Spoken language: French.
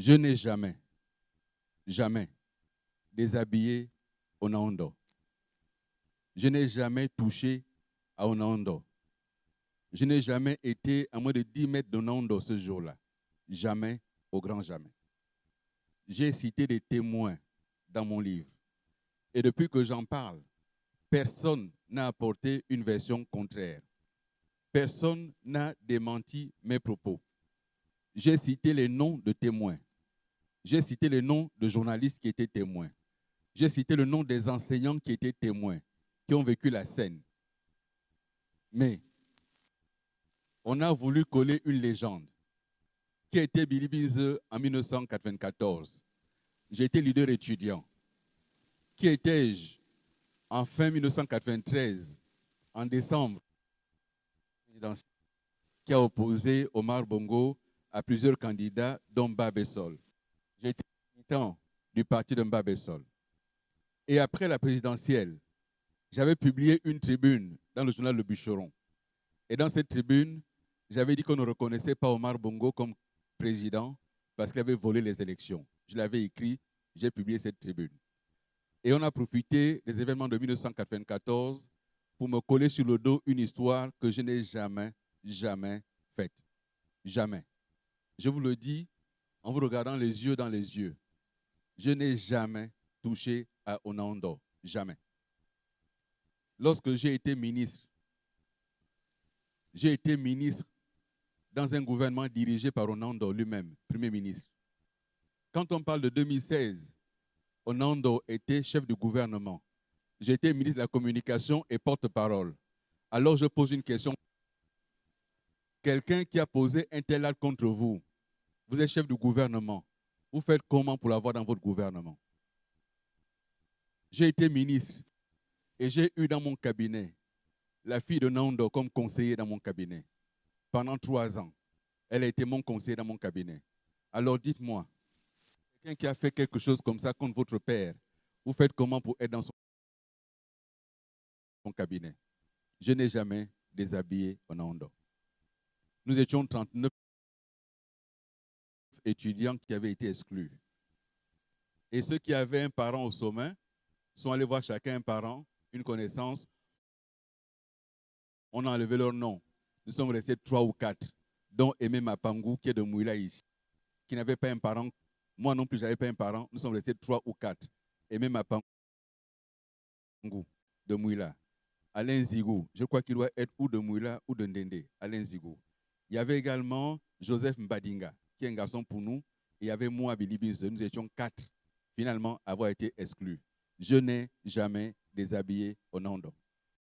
Je n'ai jamais déshabillé Onaondo. Je n'ai jamais touché à Onaondo. Je n'ai jamais été à moins de 10 mètres d'Onaondo ce jour-là. Jamais, au grand jamais. J'ai cité des témoins dans mon livre. Et depuis que j'en parle, personne n'a apporté une version contraire. Personne n'a démenti mes propos. J'ai cité les noms de témoins. J'ai cité les noms de journalistes qui étaient témoins. J'ai cité le nom des enseignants qui étaient témoins, qui ont vécu la scène. Mais on a voulu coller une légende. Qui était Billy Binze en 1994? J'étais leader étudiant. Qui étais-je en fin 1993, en décembre, qui a opposé Omar Bongo à plusieurs candidats, dont Mbabessol. J'étais militant du parti de Mbabessol. Et après la présidentielle, j'avais publié une tribune dans le journal Le Bûcheron. Et dans cette tribune, j'avais dit qu'on ne reconnaissait pas Omar Bongo comme président parce qu'il avait volé les élections. Je l'avais écrit, j'ai publié cette tribune. Et on a profité des événements de 1994 pour me coller sur le dos une histoire que je n'ai jamais faite. Jamais. Je vous le dis en vous regardant les yeux dans les yeux. Je n'ai jamais touché à Onaondo. Jamais. Lorsque j'ai été ministre dans un gouvernement dirigé par Onaondo lui-même, Premier ministre. Quand on parle de 2016, Onaondo était chef du gouvernement. J'étais ministre de la Communication et porte-parole. Alors je pose une question. Quelqu'un qui a posé un tel acte contre vous, vous êtes chef du gouvernement, vous faites comment pour l'avoir dans votre gouvernement? J'ai été ministre et j'ai eu dans mon cabinet la fille de Onaondo comme conseiller dans mon cabinet. Pendant 3 ans, elle a été mon conseiller dans mon cabinet. Alors dites-moi, quelqu'un qui a fait quelque chose comme ça contre votre père, vous faites comment pour être dans son cabinet? Je n'ai jamais déshabillé Onaondo. Nous étions 39 étudiants qui avaient été exclus. Et ceux qui avaient un parent au sommet sont allés voir chacun un parent, une connaissance. On a enlevé leur nom. Nous sommes restés 3 ou 4, dont Aimé Mapangou, qui est de Mouila ici, qui n'avait pas un parent. Moi non plus, je n'avais pas un parent. Nous sommes restés 3 ou 4. Aimé Mapangou, de Mouila. Alain Zigou, je crois qu'il doit être ou de Mouila ou de Ndende. Alain Zigou. Il y avait également Joseph Mbadinga, qui est un garçon pour nous. Et il y avait moi, Billy Binze. Nous étions 4, finalement, à avoir été exclus. Je n'ai jamais déshabillé Onaondo.